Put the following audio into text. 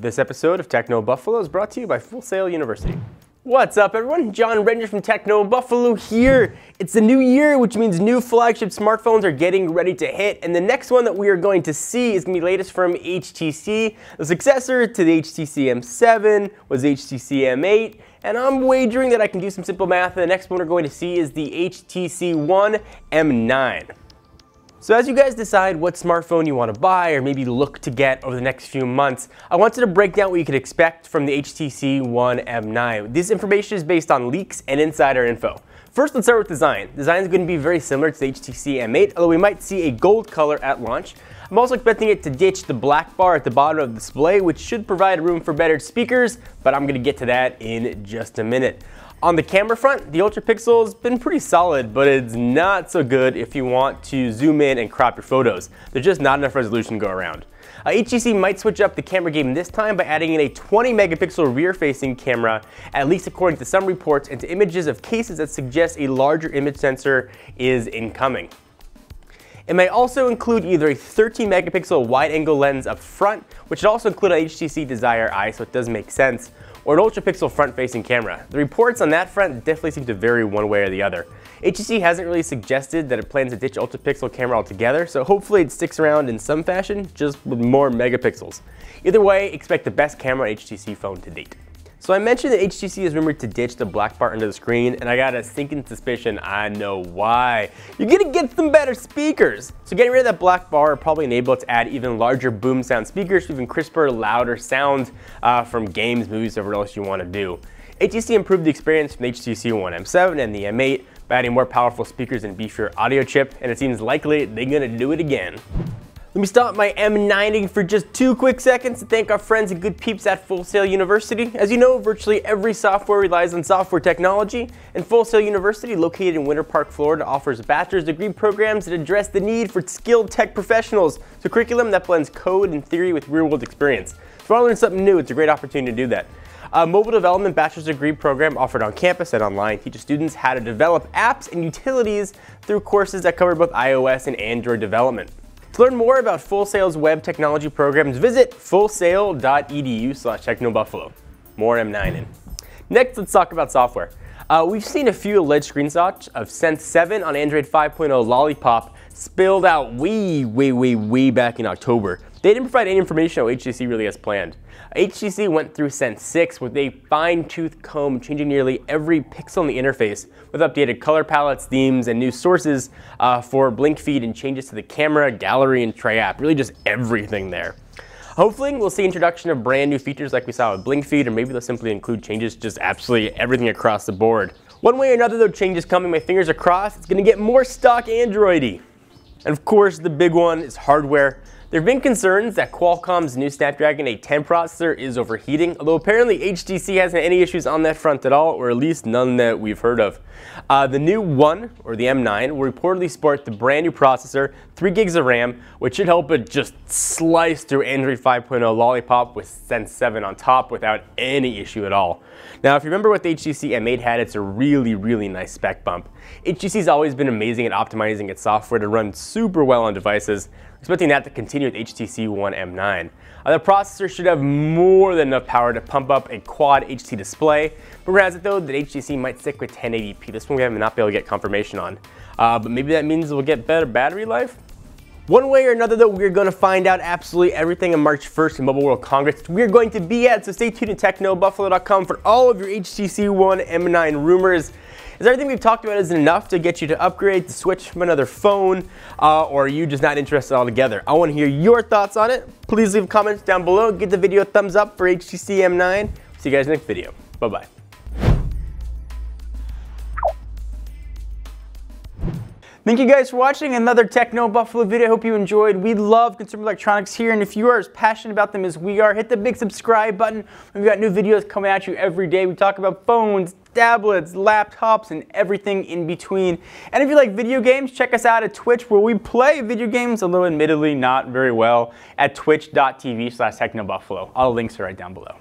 This episode of Techno Buffalo is brought to you by Full Sail University. What's up everyone? John Rettinger from Techno Buffalo here. It's the new year, which means new flagship smartphones are getting ready to hit, and the next one that we are going to see is going to be latest from HTC. The successor to the HTC M7 was HTC M8, and I'm wagering that I can do some simple math, and the next one we're going to see is the HTC One M9. So as you guys decide what smartphone you want to buy or maybe look to get over the next few months, I wanted to break down what you could expect from the HTC One M9. This information is based on leaks and insider info. First, let's start with design. Design is going to be very similar to the HTC M8, although we might see a gold color at launch. I'm also expecting it to ditch the black bar at the bottom of the display, which should provide room for better speakers, but I'm going to get to that in just a minute. On the camera front, the ultra pixel has been pretty solid, but it's not so good if you want to zoom in and crop your photos. There's just not enough resolution to go around. HTC might switch up the camera game this time by adding in a 20 megapixel rear-facing camera, at least according to some reports, and to images of cases that suggest a larger image sensor is incoming. It may also include either a 13 megapixel wide-angle lens up front, which should also include an HTC Desire Eye, so it does make sense, or an ultra-pixel front-facing camera. The reports on that front definitely seem to vary one way or the other. HTC hasn't really suggested that it plans to ditch ultra-pixel camera altogether, so hopefully it sticks around in some fashion, just with more megapixels. Either way, expect the best camera HTC phone to date. So I mentioned that HTC is rumored to ditch the black bar under the screen, and I got a sinking suspicion I know why. You're gonna get some better speakers! So getting rid of that black bar will probably enable it to add even larger Boomsound speakers for even crisper, louder sound from games, movies, whatever else you want to do. HTC improved the experience from the HTC One M7 and the M8 by adding more powerful speakers and beefier audio chip, and it seems likely they're gonna do it again. Let me stop my M9ing for just 2 quick seconds to thank our friends and good peeps at Full Sail University. As you know, virtually every software relies on software technology, and Full Sail University, located in Winter Park, Florida, offers bachelor's degree programs that address the need for skilled tech professionals. It's a curriculum that blends code and theory with real-world experience. So if you want to learn something new, it's a great opportunity to do that. A mobile development bachelor's degree program offered on campus and online teaches students how to develop apps and utilities through courses that cover both iOS and Android development. To learn more about Full Sail's web technology programs, visit fullsail.edu/technobuffalo. More M9 in. Next, let's talk about software. We've seen a few alleged screenshots of Sense 7 on Android 5.0 Lollipop spilled out way back in October. They didn't provide any information on what HTC really has planned. HTC went through Sense 6 with a fine-tooth comb, changing nearly every pixel in the interface with updated color palettes, themes, and new sources for blink feed and changes to the camera, gallery, and tray app. Really just everything there. Hopefully, we'll see introduction of brand new features like we saw with blink feed, or maybe they'll simply include changes just absolutely everything across the board. One way or another, though, changes coming, my fingers are crossed, it's going to get more stock Android-y. And of course, the big one is hardware. There have been concerns that Qualcomm's new Snapdragon 810 processor is overheating, although apparently HTC hasn't any issues on that front at all, or at least none that we've heard of. The new One, or the M9, will reportedly sport the brand new processor, 3 gigs of RAM, which should help it just slice through Android 5.0 Lollipop with Sense 7 on top without any issue at all. Now, if you remember what the HTC M8 had, it's a really nice spec bump. HTC's always been amazing at optimizing its software to run super well on devices. Expecting that to continue with HTC One M9. The processor should have more than enough power to pump up a quad HD display. Rumor has it though that HTC might stick with 1080p. This one we have not been able to get confirmation on. But maybe that means we'll get better battery life? One way or another though, we're going to find out absolutely everything on March 1st in Mobile World Congress we're going to be at, so stay tuned to technobuffalo.com for all of your HTC One M9 rumors. Is everything we've talked about isn't enough to get you to upgrade, to switch from another phone, or are you just not interested altogether? I want to hear your thoughts on it. Please leave comments down below. Give the video a thumbs up for HTC M9. See you guys next video. Bye-bye. Thank you guys for watching another Techno Buffalo video. I hope you enjoyed. We love consumer electronics here, and if you are as passionate about them as we are, hit the big subscribe button. We've got new videos coming at you every day. We talk about phones, tablets, laptops, and everything in between. And if you like video games, check us out at Twitch, where we play video games, although admittedly not very well, at twitch.tv/technobuffalo. All the links are right down below.